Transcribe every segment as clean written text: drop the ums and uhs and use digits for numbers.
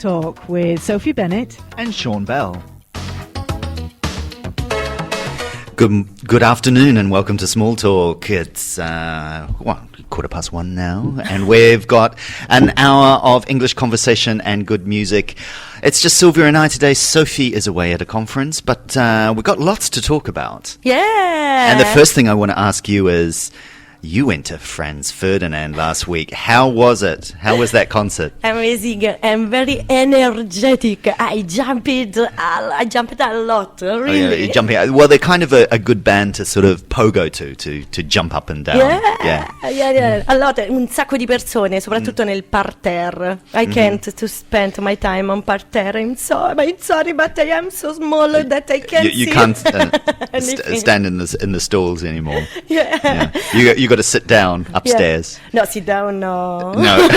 Talk with Sophie Bennett and Sean Bell. Good afternoon and welcome to Small Talk. It's 1:15 now, and we've got an hour of English conversation and good music. It's just Sylvia and I today. Sophie is away at a conference, but we've got lots to talk about. Yeah. And the first thing I want to ask you is, you went to Franz Ferdinand last week. How was it? How was that concert? Amazing and very energetic. I jumped a lot, really. Oh, yeah, you're jumping out. Well, they're kind of a good band to sort of pogo to jump up and down. Yeah. A lot, un sacco di persone, soprattutto nel parterre. I can't to spend my time on parterre. I'm sorry, but I am so small that I can't You see. can't stand in the stalls anymore. Yeah. You got to sit down upstairs. Yeah. No, sit down, no. No.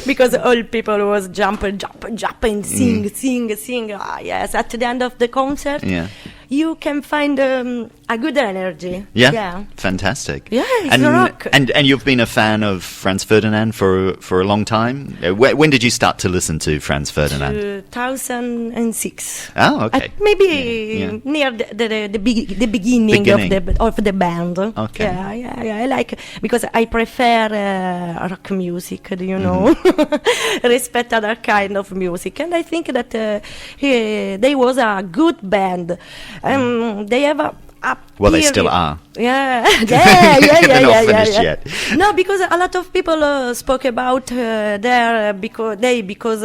Because all people was jump and sing. Ah, yes, at the end of the concert, you can find a good energy. Yeah. Fantastic. Yeah, it's rock. And you've been a fan of Franz Ferdinand for a long time? When did you start to listen to Franz Ferdinand? 2006. Oh, okay. Maybe near the beginning of the band. Okay. Yeah. I like, because I prefer rock music, you know, respect other kind of music, and I think that they was a good band. They have a they still are. Yeah. They're not finished yet. No, because a lot of people spoke about because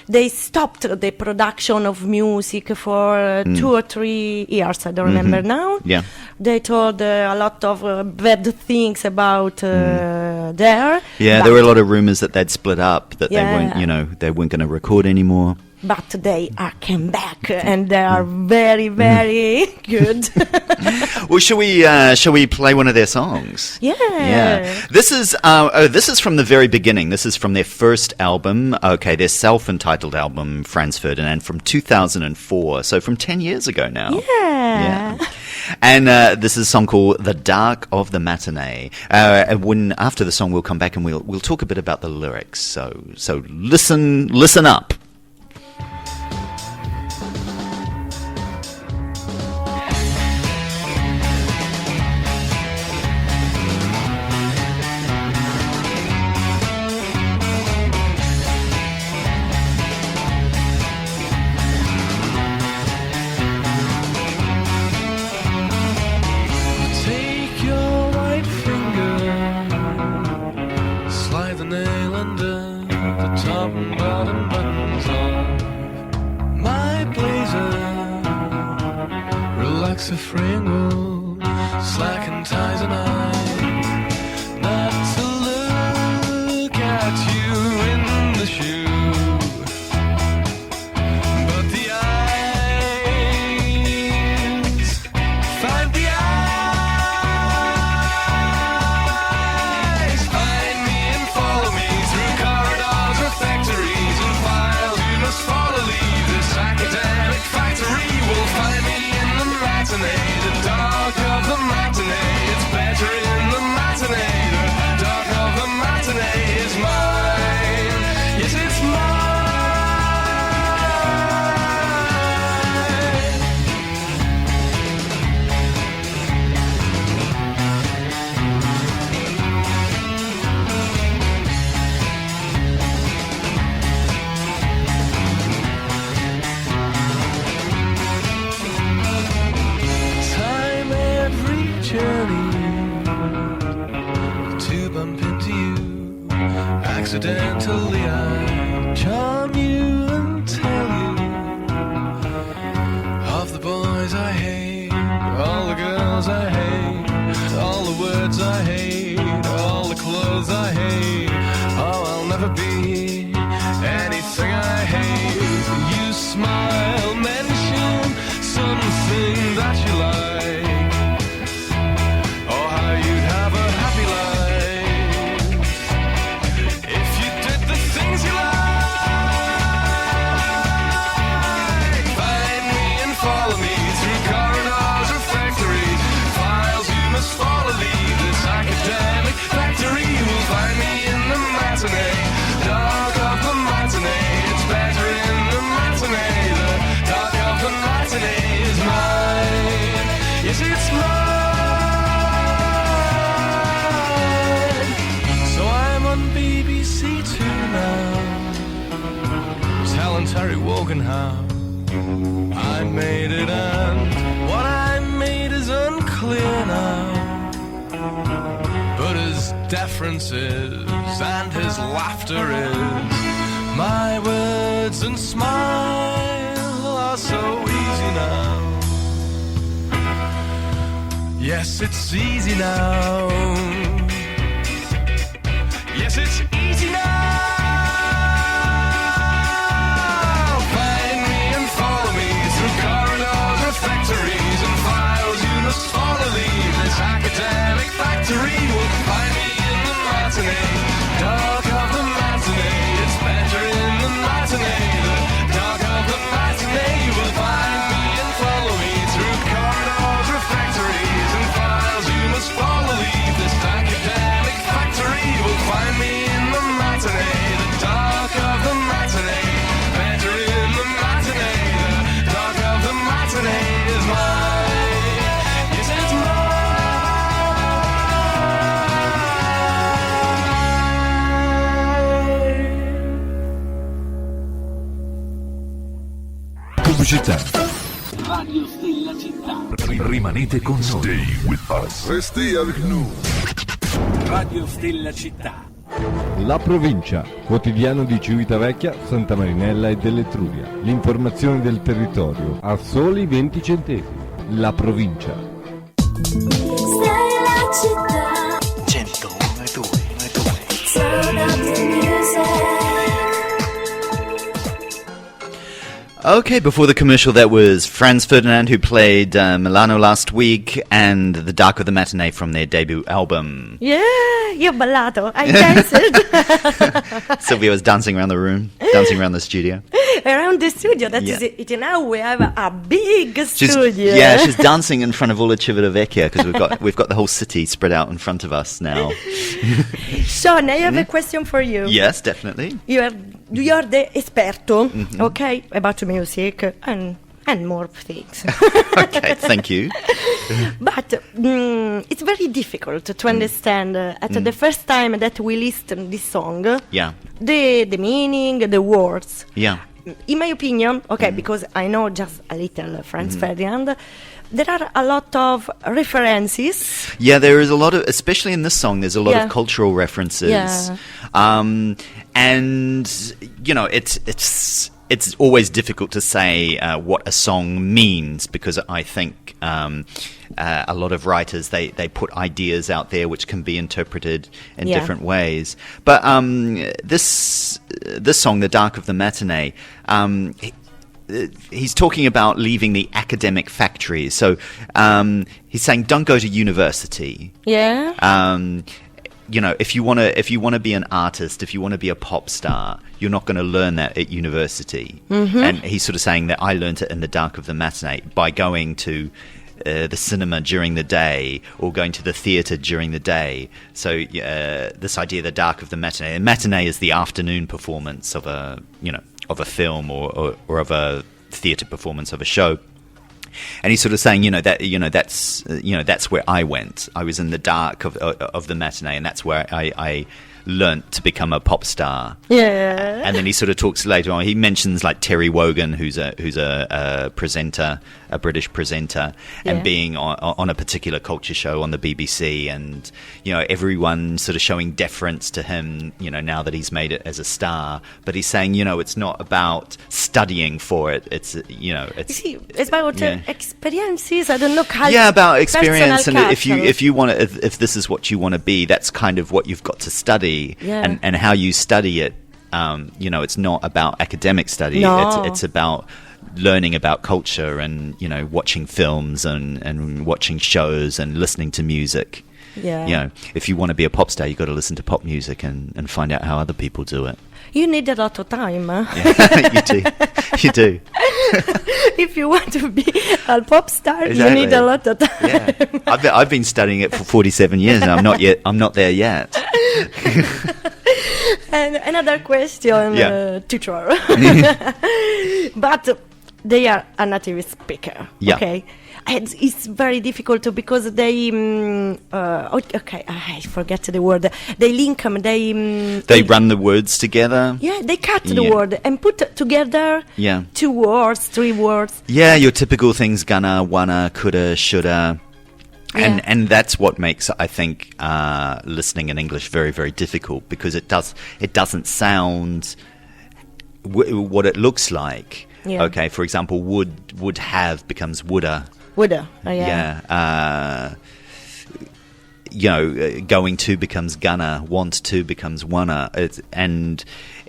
they stopped the production of music for 2 or 3 years. I don't remember now. Yeah. They told a lot of bad things about there. Yeah, there were a lot of rumors that they'd split up, that they weren't going to record anymore. But they came back, and they are very, very good. Well, shall we play one of their songs? Yeah. This is from the very beginning. This is from their first album. Okay, their self-entitled album, Franz Ferdinand, from 2004. So from 10 years ago now. Yeah. And this is a song called "The Dark of the Matinee." After the song, we'll come back and we'll talk a bit about the lyrics. So listen up. A Fringle, slacking ties and I not to look at you in the shoe, but the eyes find the eyes, find me and follow me through corridors or factories and files. You must follow, leave this academic factory. Will find me the dark of the matinee, it's better in the matinee. The dark of the matinee is mine. Yes, it's to bump into you. Accidentally I charm you and tell you of the boys I hate, all the girls I hate, all the words I hate, all the clothes I hate. Oh, I'll never be anything I hate. You smile, mention something that you like. Follow, leave this academic factory. You will find asking how I made it, and what I made is unclear now. But his deference is, and his laughter is, my words and smile are so easy now. Yes, it's easy now. Yes, it's easy now. Find me and follow me through corridors, refectories and files. You must follow, leave this academic factory. Will find me in the matinee, dark of the matinee. It's better in the matinee, the dark of the matinee. You will find me and follow me through corridors, refectories and files. You must follow, leave this academic factory. You will find me in the matinee, the dark of the matinee. Better in the matinee, the dark of the matinee is mine. Yes, it's Pubblicità. Radio Stella Città. Rimanete con noi. Stay with us. Restez avec nous. Radio Stella Città. La provincia, quotidiano di Civitavecchia, Santa Marinella e dell'Etruria. L'informazione del territorio a soli 20 centesimi. La provincia. Stella Città. 101.2. Turn up the music. Okay, before the commercial, that was Franz Ferdinand, who played Milano last week, and The Dark of the Matinee from their debut album. Yeah, io ho ballato, I danced. Sylvia was dancing around the room, dancing around the studio. Around the studio, that Yeah. is it. Now we have a big studio. Yeah, she's dancing in front of all of Civitavecchia, because we've got the whole city spread out in front of us now. Sean, I have a question for you. Yes, definitely. You are the esperto, okay, about music and more things. Okay, thank you. But it's very difficult to understand at the first time that we listen this song, Yeah, the meaning, the words. yeah. In my opinion, okay, because I know just a little Franz Ferdinand, there are a lot of references. Yeah, there is a lot of, especially in this song, there's a lot Yeah. of cultural references. Yeah. And, you know, it's always difficult to say what a song means, because I think a lot of writers, they put ideas out there which can be interpreted in Yeah. different ways. But this song, The Dark of the Matinee, he's talking about leaving the academic factory. So he's saying, don't go to university. Yeah. You know, if you want to be an artist, if you want to be a pop star, you're not going to learn that at university. And he's sort of saying that I learned it in the dark of the matinee by going to the cinema during the day or going to the theatre during the day. So this idea of the dark of the matinee. And matinee is the afternoon performance of a film or of a theatre performance of a show. And he's sort of saying, that's where I went. I was in the dark of the matinee, and that's where I learnt to become a pop star. Yeah. And then he sort of talks later on. He mentions like Terry Wogan, who's a presenter, a British presenter, and Yeah. being on a particular culture show on the BBC, and everyone sort of showing deference to him. Now that he's made it as a star, but he's saying, it's not about studying for it. It's See, it's about Yeah. experiences. I don't know. Yeah, about experience, and personal if you want to, if this is what you want to be, that's kind of what you've got to study, Yeah. and how you study it. It's not about academic study. No. It's about learning about culture and watching films and watching shows and listening to music. Yeah. If you want to be a pop star, you've got to listen to pop music and find out how other people do it. You need a lot of time. You do. If you want to be a pop star, Exactly. you need a lot of time. Yeah, I've been studying it for 47 years, and I'm not there yet. And another question, Yeah. teacher. But they are a native speaker. Yeah. Okay. it's very difficult because they I forget the word. They link them. They run the words together. Yeah, they cut the Yeah. word and put together Yeah. 2 words, 3 words. Yeah, your typical things: gonna, wanna, coulda, shoulda. Yeah. And that's what makes, I think, listening in English very, very difficult, because it doesn't sound what it looks like. Yeah. Okay, for example, would have becomes woulda. Woulda. Yeah. Going to becomes gonna, want to becomes wanna,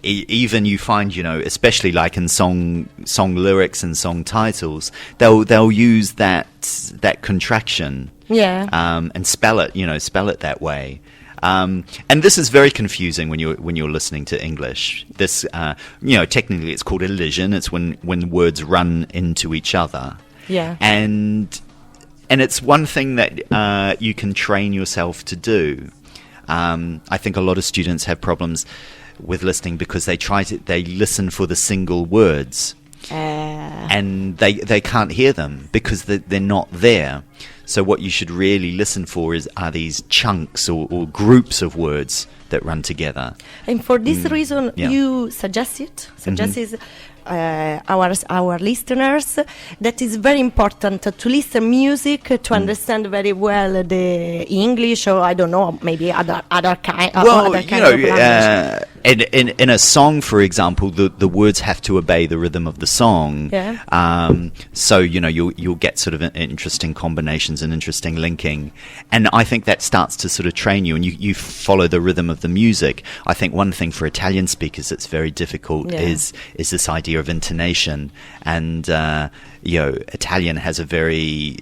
even you find, especially like in song lyrics and song titles, they'll use that contraction, Yeah. and spell it that way. And this is very confusing when you're listening to English. This, technically it's called elision. It's when words run into each other. Yeah. And it's one thing that you can train yourself to do. I think a lot of students have problems with listening because they listen for the single words, and they can't hear them because they're not there. So what you should really listen for are these chunks or groups of words that run together. And for this reason, yeah. you suggested our listeners that it's very important to listen music to understand very well the English, or I don't know, maybe other kind. Well, other kind of language. in a song, for example, the words have to obey the rhythm of the song. Yeah. So you'll get sort of interesting combinations and interesting linking, and I think that starts to sort of train you, and you follow the rhythm of the music. I think one thing for Italian speakers that's very difficult is this idea of intonation, and Italian has a very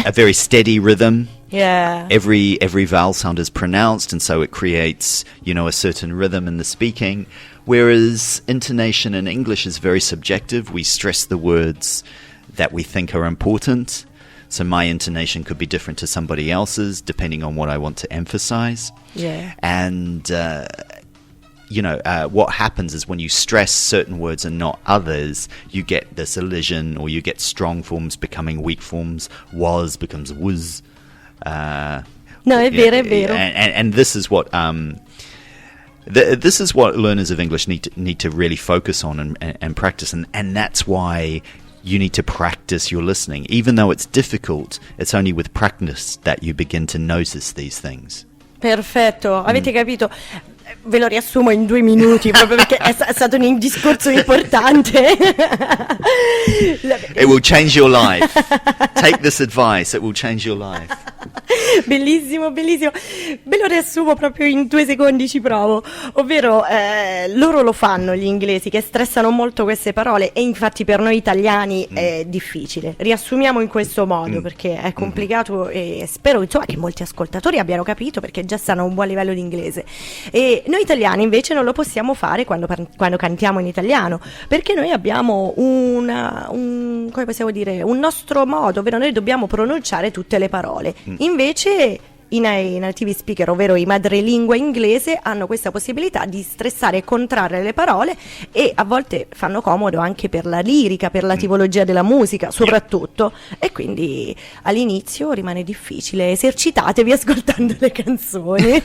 a very steady rhythm. Yeah. Every vowel sound is pronounced, and so it creates, a certain rhythm in the speaking. Whereas intonation in English is very subjective. We stress the words that we think are important. So my intonation could be different to somebody else's, depending on what I want to emphasize. Yeah. And, what happens is when you stress certain words and not others, you get this elision, or you get strong forms becoming weak forms. Was becomes was. No, è vero, è vero. And this is what this is what learners of English need to really focus on and practice, and that's why you need to practice your listening. Even though it's difficult, it's only with practice that you begin to notice these things. Perfetto, avete capito? Ve lo riassumo in 2 minuti proprio perché è stato un discorso importante. It will change your life. Take this advice, it will change your life. Bellissimo, bellissimo. Ve lo riassumo proprio in 2 secondi, ci provo. Ovvero, loro lo fanno, gli inglesi, che stressano molto queste parole, e infatti per noi italiani è difficile. Riassumiamo in questo modo perché è complicato, e spero che molti ascoltatori abbiano capito, perché già stanno a un buon livello di inglese. E noi italiani invece non lo possiamo fare quando cantiamo in italiano, perché noi abbiamo come possiamo dire, un nostro modo, ovvero noi dobbiamo pronunciare tutte le parole. Invece i native speaker, ovvero i madrelingua inglese, hanno questa possibilità di stressare e contrarre le parole, e a volte fanno comodo anche per la lirica, per la tipologia della musica soprattutto, e quindi all'inizio rimane difficile. Esercitatevi ascoltando le canzoni.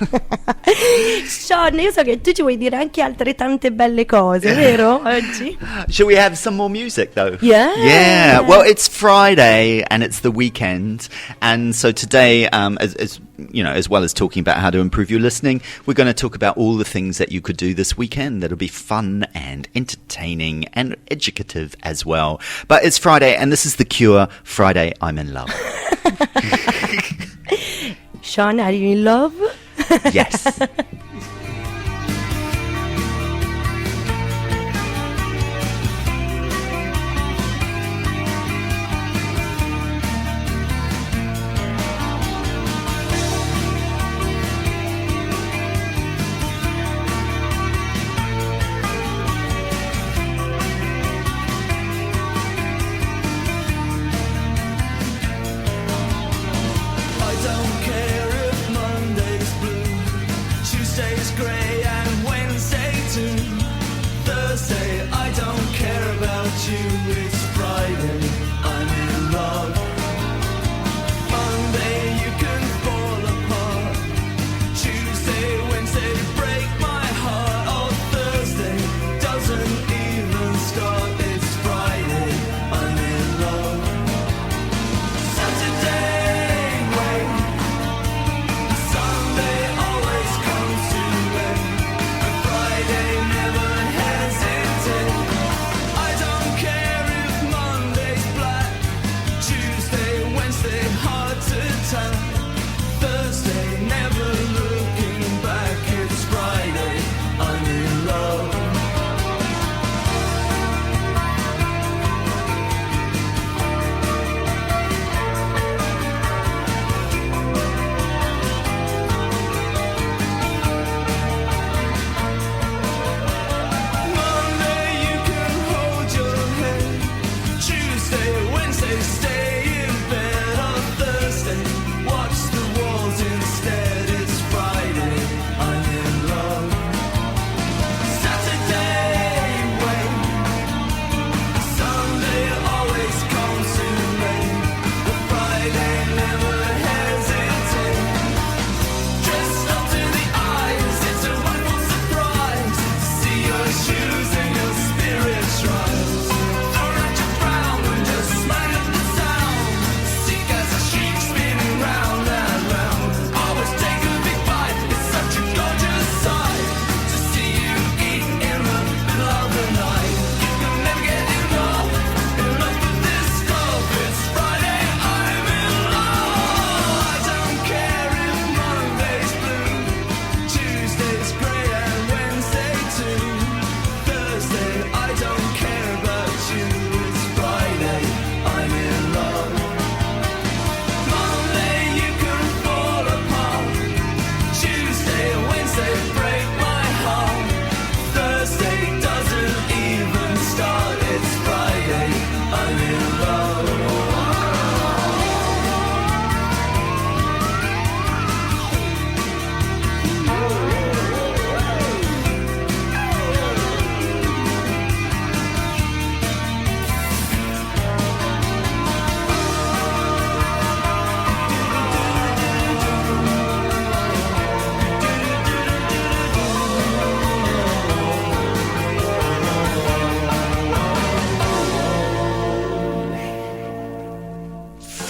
Sean, io so che tu ci vuoi dire anche altre tante belle cose, vero? Oggi? Shall we have some more music though? Yeah. Yeah. Well, it's Friday and it's the weekend, and so today, as well as talking about how to improve your listening, we're going to talk about all the things that you could do this weekend that'll be fun and entertaining and educative as well. But it's Friday, and this is The Cure, Friday, I'm in Love. Sean, are you in love? Yes. I don't care if Monday's blue. Tuesday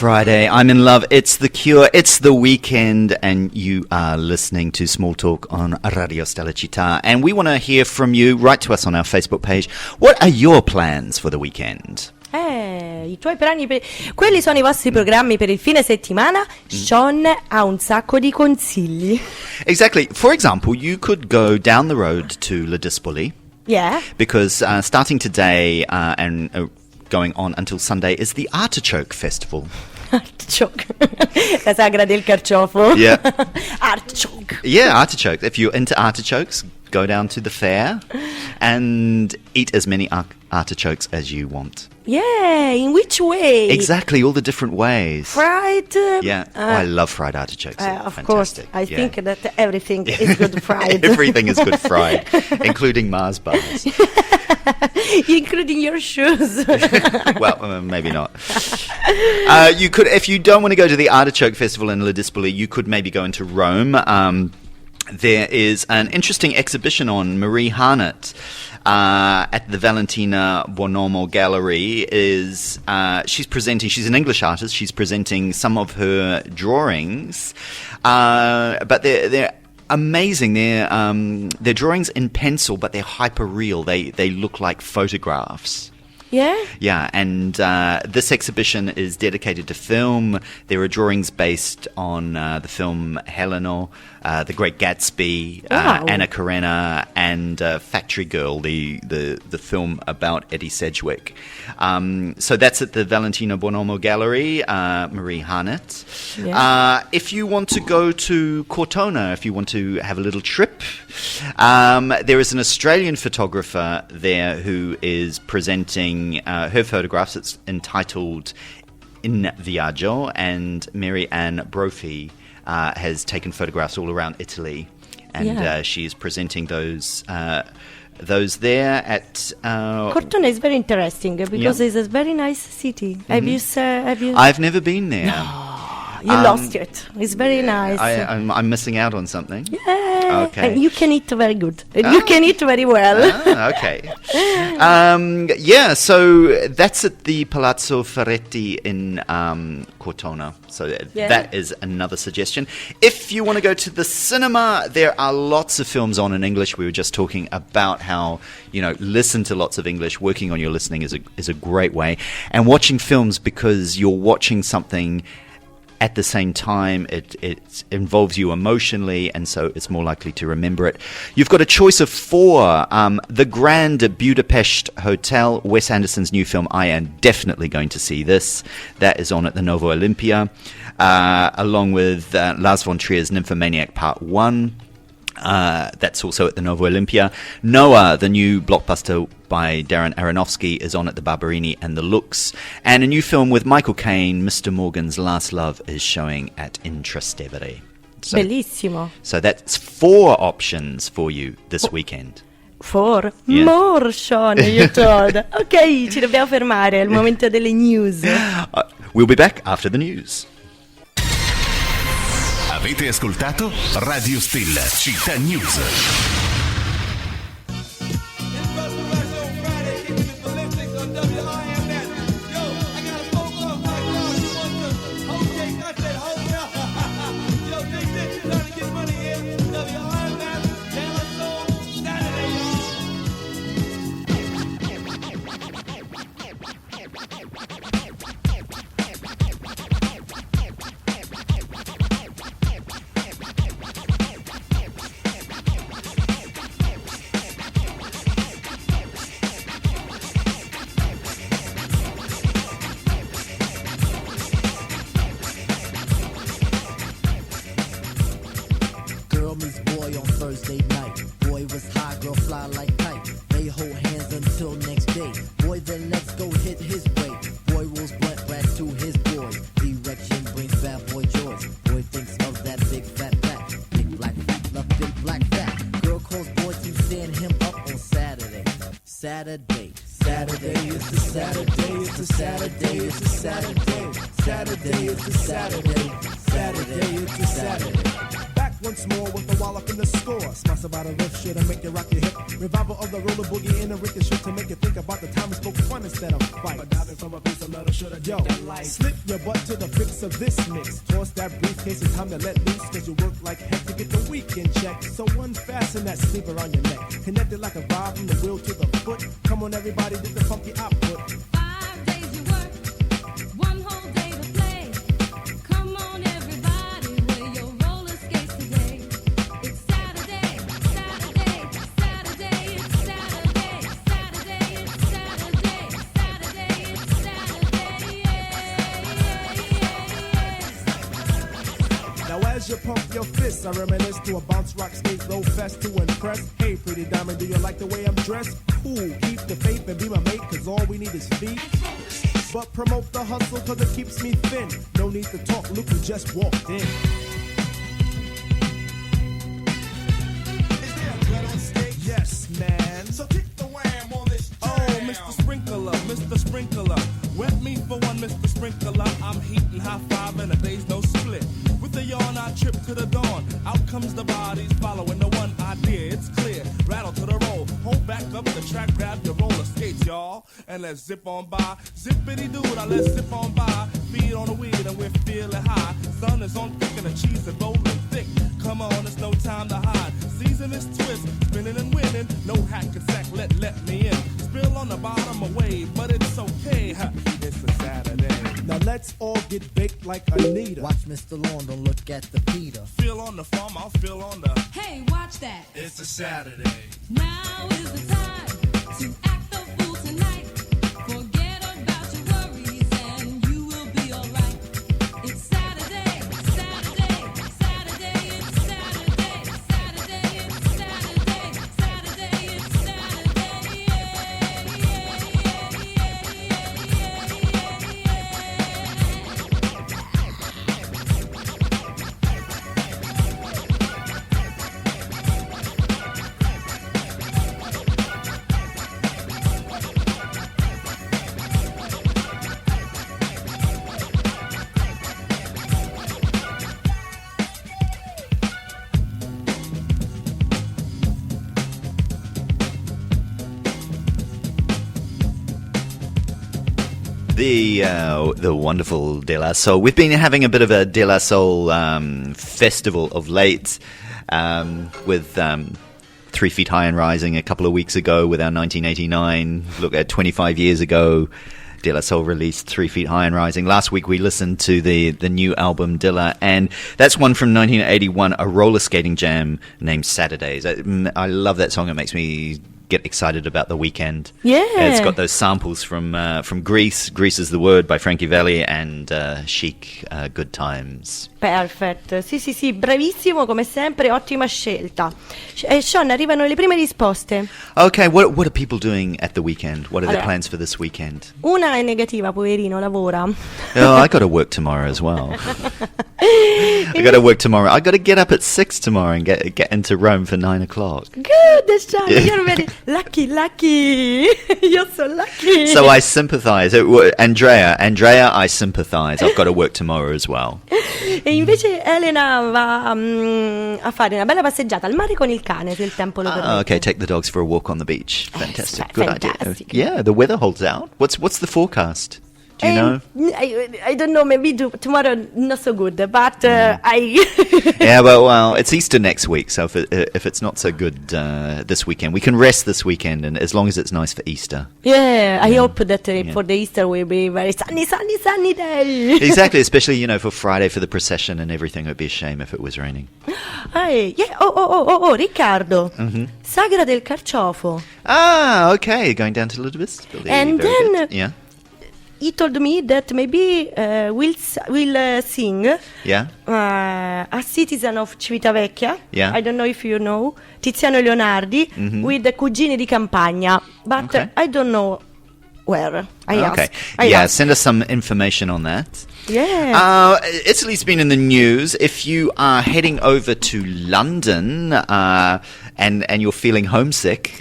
Friday. I'm in love. It's The Cure. It's the weekend, and you are listening to Small Talk on Radio Stella Città. And we want to hear from you. Write to us on our Facebook page. What are your plans for the weekend? I tuoi piani quelli sono i vostri programmi per il fine settimana. Sean ha un sacco di consigli. Exactly. For example, you could go down the road to La Dispoli. Yeah. Because starting today and going on until Sunday is the Artichoke Festival. Artichoke. La sagra del carciofo. Yeah. Artichoke. Yeah, artichokes. If you're into artichokes, go down to the fair and eat as many artichokes as you want. Yeah, in which way? Exactly, all the different ways. Fried? Yeah, I love fried artichokes. They're Of fantastic. course, I think that everything is good fried. Everything is good fried, including Mars bars. Including your shoes. Well, maybe not. You could, if you don't want to go to the Artichoke Festival in La Dispoli, you could maybe go into Rome. There is an interesting exhibition on Marie Harnett at the Valentina Bonomo Gallery. She's presenting. She's an English artist. She's presenting some of her drawings, but they're amazing. They're drawings in pencil, but they're hyper real. They look like photographs. Yeah? Yeah, and this exhibition is dedicated to film. There are drawings based on the film Helena, The Great Gatsby, Wow. Anna Karenina, and Factory Girl, the film about Eddie Sedgwick. So that's at the Valentina Bonomo Gallery, Marie Harnett. Yeah. If you want to go to Cortona, if you want to have a little trip, there is an Australian photographer there who is presenting her photographs. It's entitled In Viaggio, and Mary Ann Brophy has taken photographs all around Italy, and she is presenting those there at Cortona is very interesting because it's a very nice city. Mm-hmm. Have you? I've never been there. You lost it. It's very nice. I'm missing out on something. Yeah. Okay. And you can eat very good. And you can eat very well. Okay. So that's at the Palazzo Ferretti in Cortona. So that is another suggestion. If you want to go to the cinema, there are lots of films on in English. We were just talking about how, listen to lots of English. Working on your listening is a great way. And watching films because you're watching something at the same time, it involves you emotionally, and so it's more likely to remember it. You've got a choice of 4. The Grand Budapest Hotel, Wes Anderson's new film. I am definitely going to see this. That is on at the Novo Olympia, along with Lars von Trier's Nymphomaniac Part 1. That's also at the Novo Olympia. Noah, the new blockbuster by Darren Aronofsky, is on at the Barberini and the Lux. And a new film with Michael Caine, Mr. Morgan's Last Love, is showing at Intrastevere. So, Bellissimo. So that's 4 options for you this weekend. 4? Yeah. More, Sean, you told. Ok, ci dobbiamo fermare, è il momento delle news. We'll be back after the news. Avete ascoltato Radio Stella Città News. Girl meets boy on Thursday night. Boy was high, girl fly like kite. They hold hands until next day. Boy then let's go hit his way. Boy rolls blunt back to his boys. Erection brings bad boy joys. Boy thinks of that big fat back. Big black fat, love big black fat. Girl calls boy to stand him up on Saturday. Saturday is the Saturday, it's a Saturday, it's a Saturday. Saturday is the Saturday, Saturday is the Saturday. Back once more with the while up in the score. Smash about a riff sure to make you rock your hip. Revival of the roller boogie in a ricochet to make you think about the time we spoke fun instead of fight. But diving from a piece of metal should have yo, slip your butt to the fix of this mix. Toss that briefcase, it's time to let loose. Cause you work like heck to get the weekend check. So unfasten that sleeper on your neck. Connected like a vibe from the wheel to the foot. Come on everybody, get the funky output. 5 days you work, 1 whole day to play. Come on everybody, wear your roller skates today. It's Saturday, Saturday, Saturday, it's Saturday, Saturday, it's Saturday, Saturday, it's Saturday, yeah. Now as you pump your fists, I reminisce to a bounce rock skate roll fest to impress. Hey pretty diamond, do you like the way I'm dressed? Cool, keep the faith and be my mate, cause all we need is feet. But promote the hustle cause it keeps me thin. No need to talk, look who just walked in. Is there a gun on stage? Yes, man. So kick the wham on this jam. Oh, Mr. Sprinkler, wet me for one, Mr. Sprinkler. I'm heating high five and a day's no split. With a yawn, I trip to the dawn. Out comes the bodies following the one idea. It's clear, rattle to the roll. Hold back up the track, grab your roller skates, y'all, and let's zip on by. Zippity doo, now let's zip on by. Feed on the weed and we're feeling high. Sun is on thick and the cheese is rolling thick. Come on, it's no time to hide. Season is twist, spinning and winning. No hack and sack, let me in. Spill on the bottom away, but it's okay. It's a Saturday. Now let's all get baked like Anita. Watch Mr. Lawn, don't look at the Peter. Feel on the farm, I'll feel on the. Hey, watch that. It's a Saturday. Now is the time to act the fool tonight. Forget about your worries and you will be alright. It's Saturday, Saturday, Saturday, it's Saturday, Saturday, it's Saturday, Saturday, it's Saturday, The wonderful De La Soul. We've been having a bit of a De La Soul festival of late with 3 Feet High and Rising a couple of weeks ago with our 1989. Look at 25 years ago, De La Soul released 3 Feet High and Rising. Last week we listened to the new album Dilla, and that's one from 1981, a roller skating jam named Saturdays. I love that song. It makes me get excited about the weekend. Yeah. It's got those samples from Grease. Grease is the Word by Frankie Valli and Chic, Good Times. Perfect, sì, bravissimo come sempre, ottima scelta. Sean, arrivano le prime risposte. Okay, what are people doing at the weekend? What are their Allora, plans for this weekend? Una è negativa, poverino, lavora. Oh, I got to work tomorrow as well. I got to work tomorrow. I got to get up at 6 tomorrow and get into Rome for 9 o'clock. Good, Sean, you're very lucky. You're so lucky. So I sympathize. Andrea, I sympathize. I've got to work tomorrow as well. E invece Elena va a fare una bella passeggiata al mare con il cane, se il tempo lo permette. Okay, take the dogs for a walk on the beach. Fantastic. Good fantastic. idea. Yeah, the weather holds out. What's the forecast? Do you know? I don't know, maybe tomorrow not so good, but I... Yeah, well, it's Easter next week, so if it's not so good this weekend, we can rest this weekend, and as long as it's nice for Easter. Yeah, I hope that for the Easter will be very sunny day. Exactly, especially, for Friday for the procession and everything. It would be a shame if it was raining. Hey, yeah, oh, Riccardo. Mm-hmm. Sagra del Carciofo. Ah, okay, going down to Ludwig. And very then... good. Yeah. He told me that maybe we'll sing a citizen of Civitavecchia. Yeah. I don't know if you know Tiziano Leonardi with the Cugini di Campagna, but I don't know where. I asked. Send us some information on that. Yeah. Italy's been in the news. If you are heading over to London and you're feeling homesick,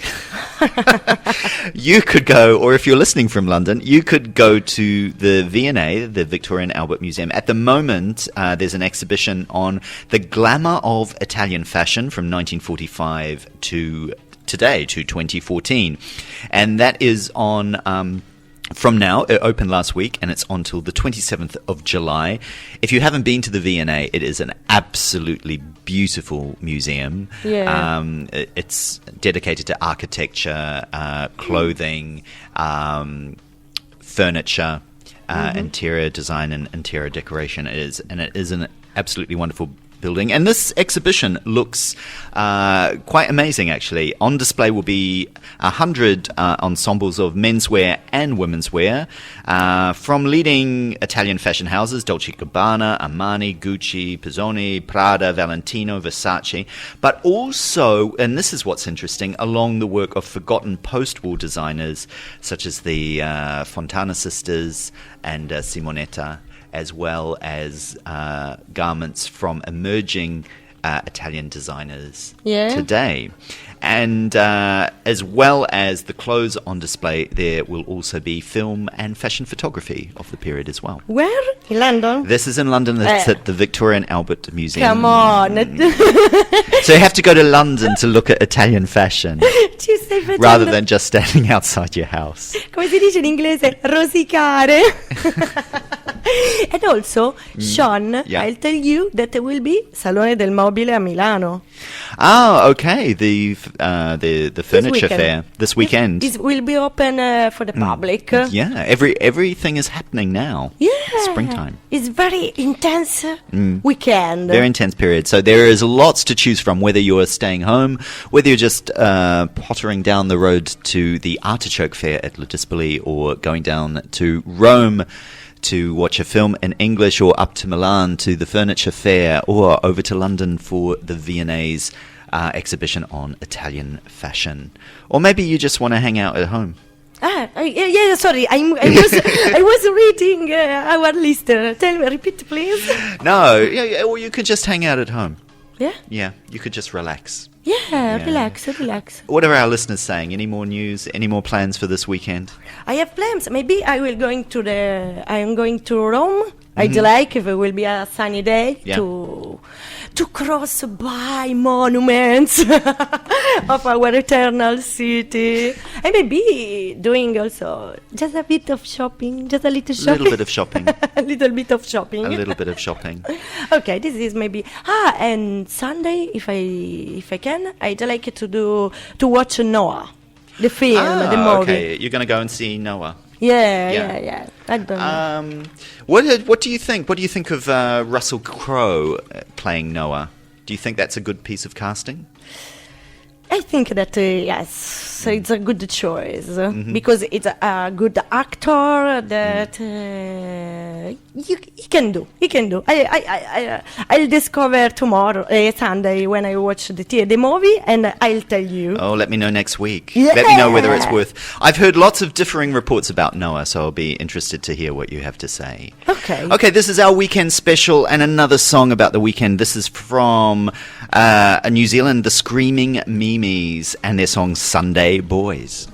You could go, or if you're listening from London, you could go to the V&A, the Victoria and Albert Museum. At the moment, there's an exhibition on the glamour of Italian fashion from 1945 to today, to 2014. And that is on... from now. It opened last week, and it's on till the 27th of July. If you haven't been to the V&A, it is an absolutely beautiful museum. Yeah. It's dedicated to architecture, clothing, furniture, interior design, and interior decoration. It is an absolutely wonderful building, and this exhibition looks quite amazing, actually. On display will be 100 ensembles of menswear and womenswear from leading Italian fashion houses, Dolce & Gabbana, Armani, Gucci, Pizzoni, Prada, Valentino, Versace, but also, and this is what's interesting, along the work of forgotten post-war designers such as the Fontana sisters and Simonetta, as well as garments from emerging Italian designers today. And as well as the clothes on display, there will also be film and fashion photography of the period as well. Where? In London? This is in London. It's at the Victoria and Albert Museum. Come on. So you have to go to London to look at Italian fashion, Ci stai facendo... rather than just standing outside your house. Come si dice in inglese? Rosicare. And also, Sean, I'll tell you that there will be Salone del Mobile a Milano. Oh, okay. The furniture fair this weekend. It will be open for the public. Yeah, everything is happening now. Yeah. Springtime. It's very intense weekend. Very intense period. So there is lots to choose from, whether you're staying home, whether you're just pottering down the road to the Artichoke Fair at Le Dispoli, or going down to Rome to watch a film in English, or up to Milan to the Furniture Fair, or over to London for the V&A's exhibition on Italian fashion. Or maybe you just want to hang out at home. Yeah, sorry, I was reading our list. Tell me, repeat please. No, yeah, or you could just hang out at home. Yeah? Yeah, you could just relax. Yeah, relax. What are our listeners saying? Any more news? Any more plans for this weekend? I have plans. Maybe I am going to Rome. I'd like, if it will be a sunny day, to cross by monuments of our eternal city. And maybe doing also just a bit of shopping, just a little shopping. A little bit of shopping. A little bit of shopping. A little bit of shopping. Okay, this is maybe and Sunday, if I can, I'd like to watch Noah, the film, the movie. Okay, you're going to go and see Noah. Yeah. I don't know. What do you think? What do you think of Russell Crowe playing Noah? Do you think that's a good piece of casting? I think that yes, it's a good choice because it's a good actor that he can do. I'll discover tomorrow, Sunday, when I watch the movie, and I'll tell you. Oh, let me know next week. Yeah. Let me know whether it's worth. I've heard lots of differing reports about Noah, so I'll be interested to hear what you have to say. Okay, this is our weekend special, and another song about the weekend. This is from New Zealand, the Screaming Mimes, and their song Sunday Boys.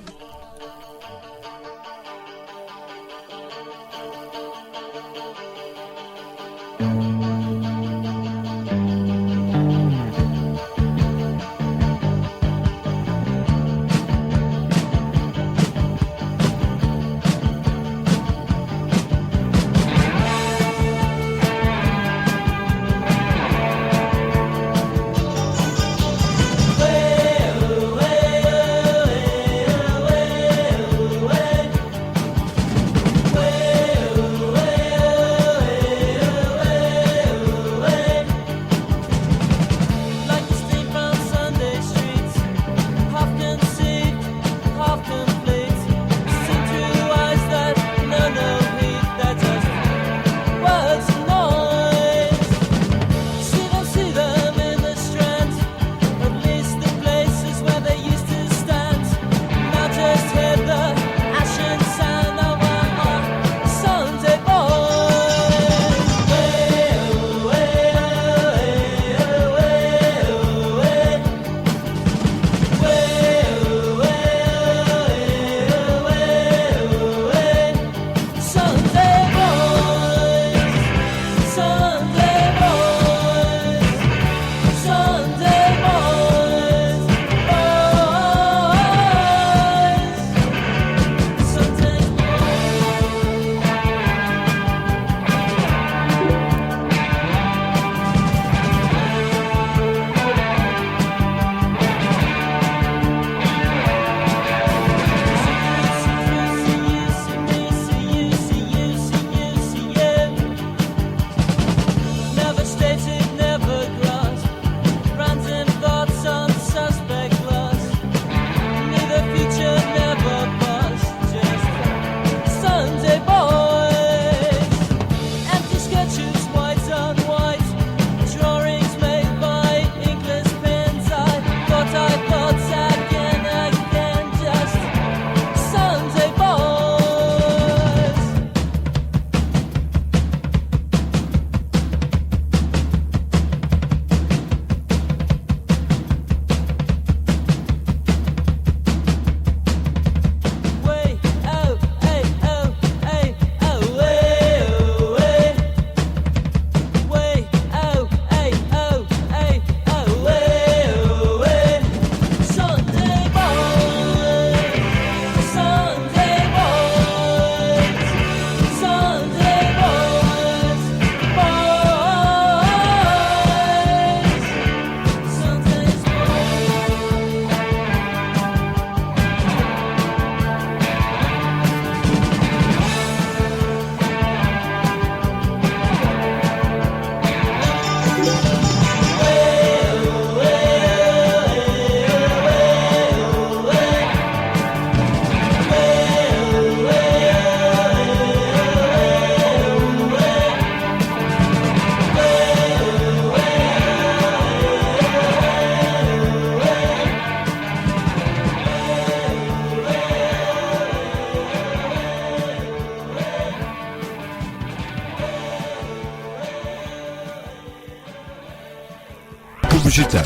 città.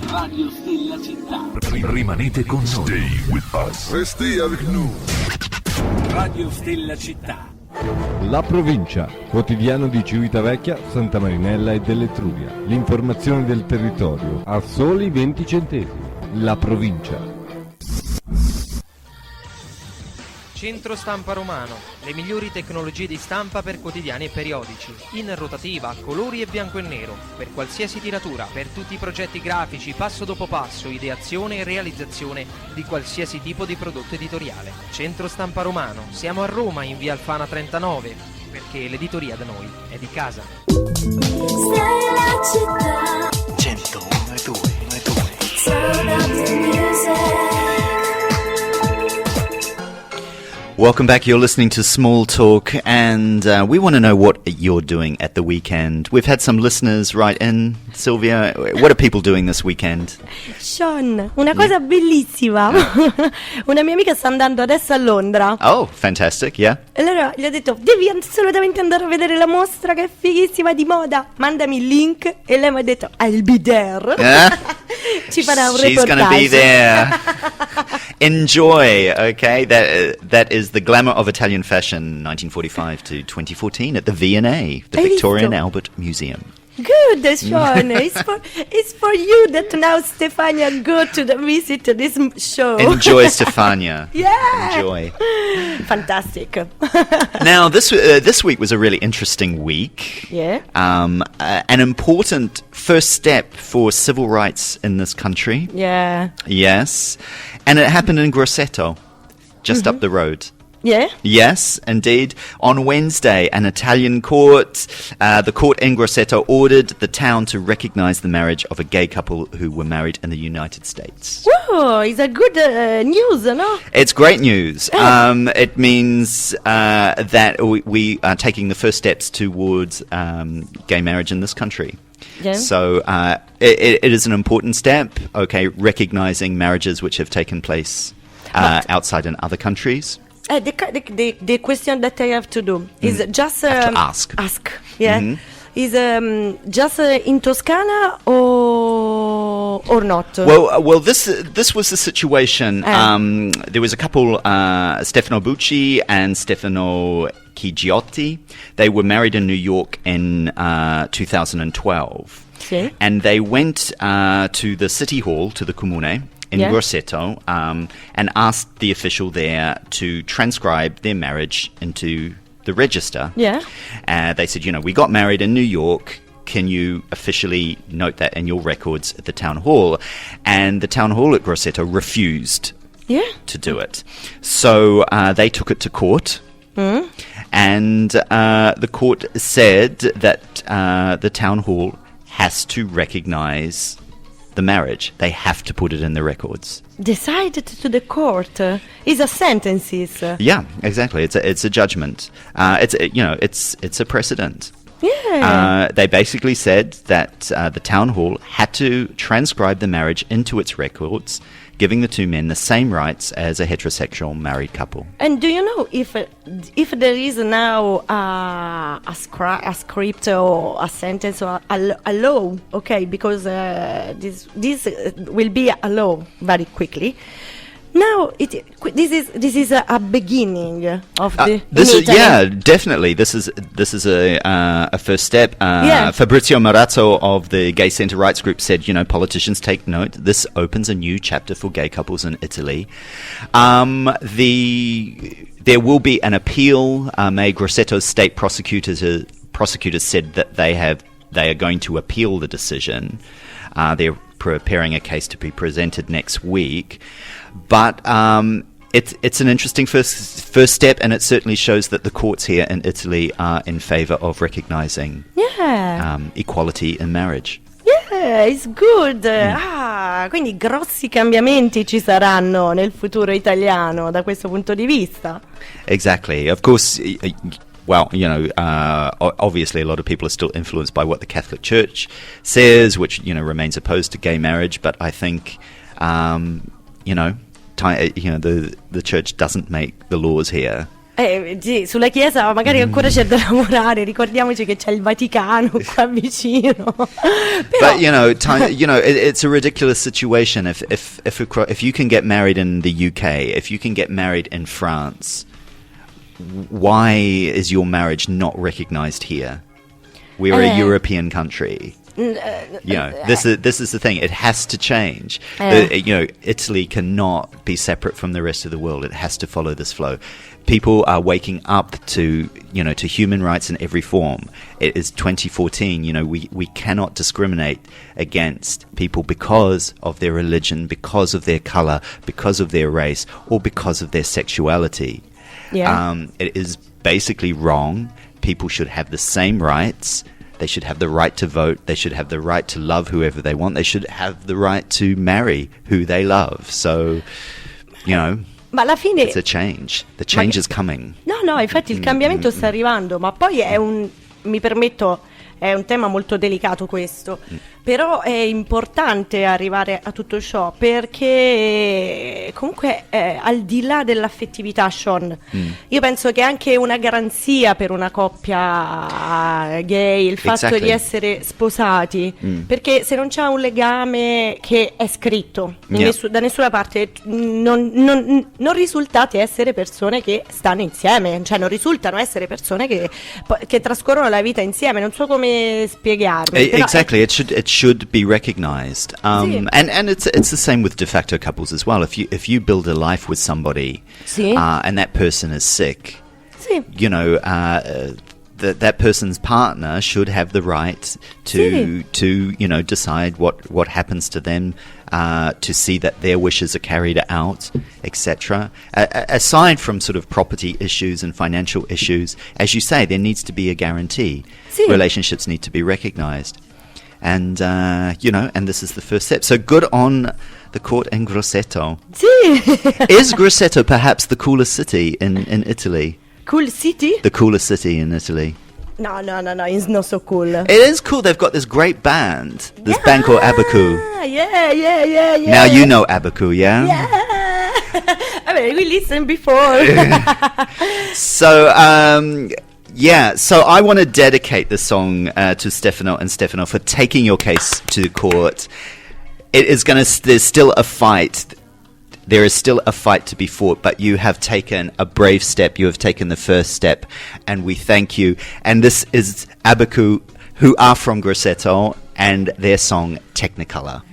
Radio Stella Città. Rimanete con noi. Stay with us. Restez avec nous. Radio Stella Città. La provincia, quotidiano di Civitavecchia, Santa Marinella e dell'Etruria. L'informazione del territorio a soli 20 centesimi. La provincia. Centro Stampa Romano, le migliori tecnologie di stampa per quotidiani e periodici, in rotativa, colori e bianco e nero, per qualsiasi tiratura, per tutti i progetti grafici, passo dopo passo, ideazione e realizzazione di qualsiasi tipo di prodotto editoriale. Centro Stampa Romano, siamo a Roma in via Alfana 39, perché l'editoria da noi è di casa. Stella Città. 101.2. Turn up the music. Welcome back. You're listening to Small Talk, and we want to know what you're doing at the weekend. We've had some listeners write in. Sylvia, what are people doing this weekend? Sean, una cosa bellissima. Una mia amica sta andando adesso a Londra. Oh, fantastic, yeah. E allora gli ho detto, devi assolutamente andare a vedere la mostra che è fighissima di moda. Mandami il link. E lei mi ha detto, I'll be there. Ci farà un She's reportage. going to be there. Enjoy, okay? That is the glamour of Italian fashion, 1945 to 2014 at the V&A, the Hai Victorian visto? Albert Museum. Good, Sean. It's for you that now Stefania go to visit this show. Enjoy, Stefania. Yeah. Enjoy. Fantastic. Now, this week was a really interesting week. Yeah. An important first step for civil rights in this country. Yeah. Yes. And it happened in Grosseto, just up the road. Yeah. Yes, indeed. On Wednesday, an Italian court, the court in Grosseto, ordered the town to recognize the marriage of a gay couple who were married in the United States. Whoa, it's a good news, no? It's great news. It means that we are taking the first steps towards gay marriage in this country. Yeah. So it is an important step, okay, recognizing marriages which have taken place outside in other countries. The question that I have to do is just Have to ask. Yeah. Mhm. Is just in Toscana or not? Well, this was the situation. There was a couple, Stefano Bucci and Stefano Chigiotti. They were married in New York in 2012. Sì. And they went to the city hall, to the Comune, in Yeah. Grosseto, and asked the official there to transcribe their marriage into the register. Yeah. They said, we got married in New York. Can you officially note that in your records at the town hall? And the town hall at Grosseto refused Yeah. to do it. So they took it to court. And the court said that the town hall has to recognize the marriage. They have to put it in the records. Decided to the court. Is a sentences. Yeah, exactly. It's a judgment. It's a precedent. Yeah. They basically said that the town hall had to transcribe the marriage into its records, giving the two men the same rights as a heterosexual married couple. And do you know if there is now a script or a sentence or a law? Okay, because this will be a law very quickly. Now this is a beginning of the. Definitely. This is a first step. Yeah. Fabrizio Marazzo of the Gay Centre Rights Group said, politicians take note. This opens a new chapter for gay couples in Italy. There will be an appeal. Grosseto's state prosecutors said that they are going to appeal the decision. They're preparing a case to be presented next week. But it's an interesting first step, and it certainly shows that the courts here in Italy are in favour of recognising equality in marriage. Yeah, it's good. Quindi grossi cambiamenti ci saranno nel futuro italiano da questo punto di vista. Exactly. Of course, obviously a lot of people are still influenced by what the Catholic Church says, which, remains opposed to gay marriage. But I think, the church doesn't make the laws here. Sì, sulla Chiesa magari ancora c'è da lavorare, ricordiamoci che c'è il Vaticano qua vicino. Però, But it's a ridiculous situation. If you can get married in the UK, if you can get married in France, why is your marriage not recognized here? We're a European country. This is the thing. It has to change. Italy cannot be separate from the rest of the world. It has to follow this flow. People are waking up to human rights in every form. It is 2014. We cannot discriminate against people because of their religion, because of their color, because of their race, or because of their sexuality. It is basically wrong. People should have the same rights. They should have the right to vote. They should have the right to love whoever they want. They should have the right to marry who they love. So, ma alla fine it's a change. The change is coming. No, infatti il cambiamento sta arrivando, ma poi mi permetto, è un tema molto delicato questo, però è importante arrivare a tutto ciò perché comunque al di là dell'affettività, Sean, io penso che è anche una garanzia per una coppia gay il fatto di essere sposati, perché se non c'è un legame che è scritto da nessuna parte, non risultate essere persone che stanno insieme, cioè non risultano essere persone che trascorrono la vita insieme, non so come spiegarmi. Exactly, it should be recognized, and it's the same with de facto couples as well. If you build a life with somebody, and that person is sick, that person's partner should have the right to decide what happens to them, to see that their wishes are carried out, etc. Aside from sort of property issues and financial issues, as you say, there needs to be a guarantee. Relationships need to be recognized, and and this is the first step. So good on the court in Grosseto. Is Grosseto perhaps the coolest city in Italy? Cool city? The coolest city in Italy. No, it's not so cool. It is cool. They've got this great band. This band called Abaku. Yeah. Now you know Abaku, yeah? Yeah. I mean, we listened before. So, so I want to dedicate this song to Stefano and Stefano for taking your case to court. There's still a fight. There is still a fight to be fought, but you have taken a brave step. You have taken the first step, and we thank you. And this is Abaku, who are from Grosseto, and their song Technicolor.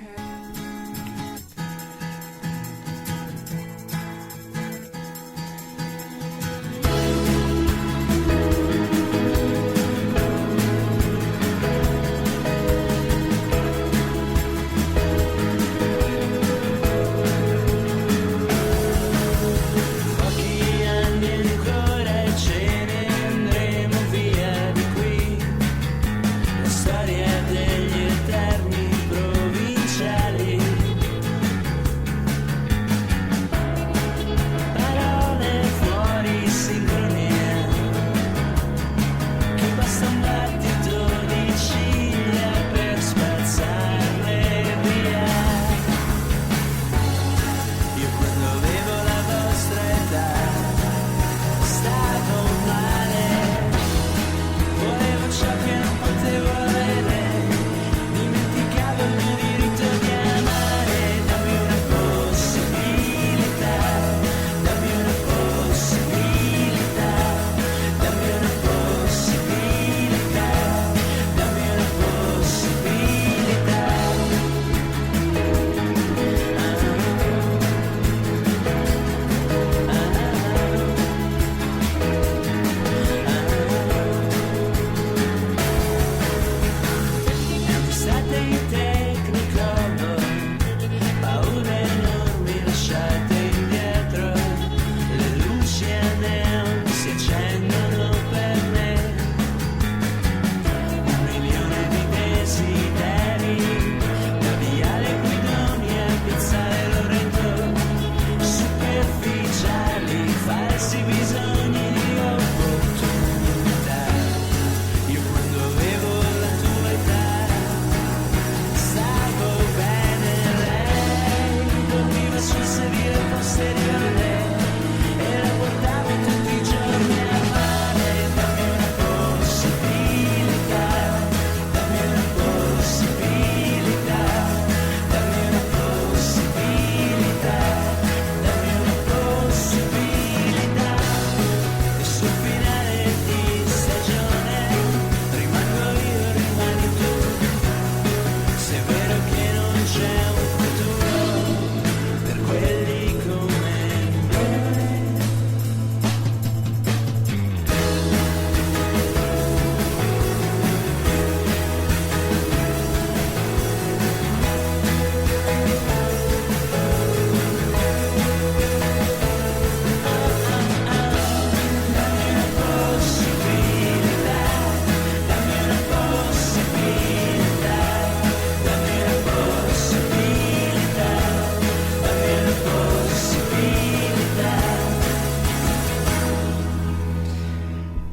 Storia degli eterni provinciali.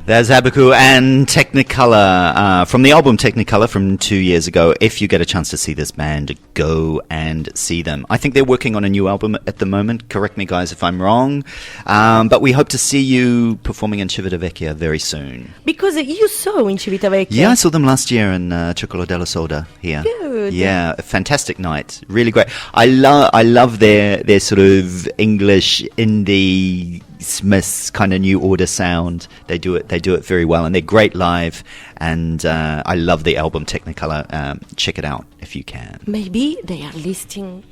There's Abaku and Technicolor from the album Technicolor from 2 years ago. If you get a chance to see this band, go and see them. I think they're working on a new album at the moment. Correct me, guys, if I'm wrong. But we hope to see you performing in Civitavecchia very soon. Because you saw in Civitavecchia. Yeah, I saw them last year in Circolo della Soda here. Good. Yeah, a fantastic night. Really great. I love their sort of English indie Smiths kind of New Order sound. They do it very well, and they're great live. And I love the album Technicolor. Check it out if you can. Maybe they are listening.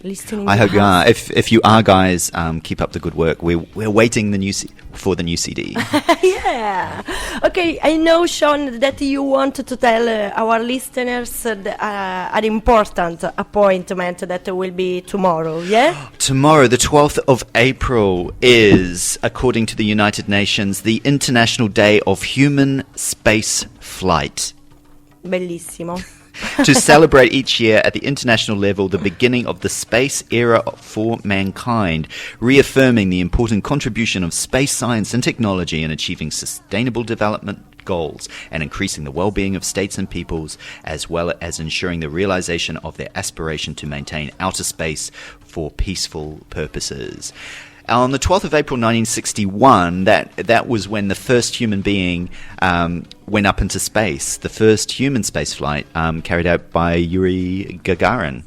I hope you are. If you are, guys, keep up the good work. We're waiting for the new CD. Yeah. Okay, I know, Sean, that you want to tell our listeners an important appointment that will be tomorrow, yeah? Tomorrow, the 12th of April, is, according to the United Nations, the International Day of Human Space Flight. Bellissimo. To celebrate each year at the international level the beginning of the space era for mankind, reaffirming the important contribution of space science and technology in achieving sustainable development goals and increasing the well-being of states and peoples, as well as ensuring the realization of their aspiration to maintain outer space for peaceful purposes. On the 12th of April 1961, that was when the first human being went up into space. The first human space flight carried out by Yuri Gagarin.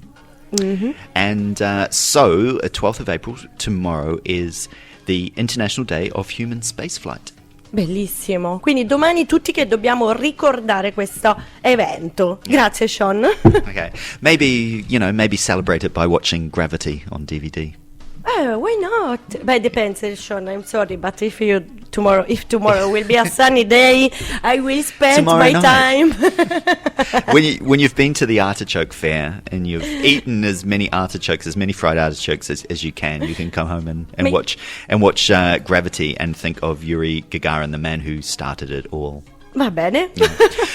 Mm-hmm. And so, 12th of April, tomorrow, is the International Day of Human Space Flight. Bellissimo. Quindi domani tutti che dobbiamo ricordare questo evento. Grazie, Sean. Okay. Maybe celebrate it by watching Gravity on DVD. Why not? But it depends, Sean. I'm sorry, but if tomorrow will be a sunny day, I will spend Tomorrow my night. time. When you've been to the artichoke fair and you've eaten as many fried artichokes as you can come home and watch Gravity and think of Yuri Gagarin, the man who started it all. Va bene.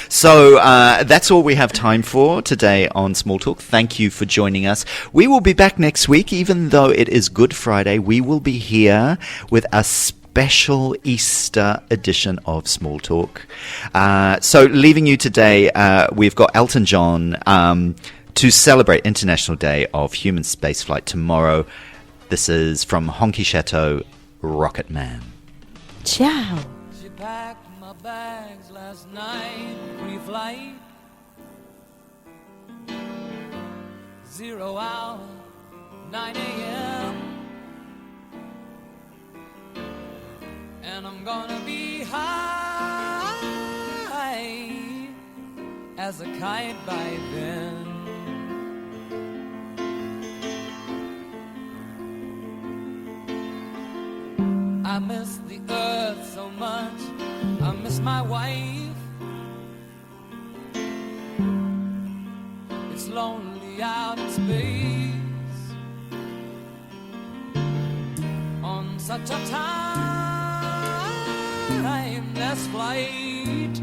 So that's all we have time for today on Small Talk. Thank you for joining us. We will be back next week. Even though it is Good Friday, we will be here with a special Easter edition of Small Talk. So leaving you today, we've got Elton John to celebrate International Day of Human Spaceflight tomorrow. This is from Honky Chateau, Rocket Man. Ciao. She packed my bags last night, pre-flight. 0 hour, 9 a.m. And I'm gonna be high as a kite by then. I miss the earth so much, I miss my wife. It's lonely out in space on such a timeless flight.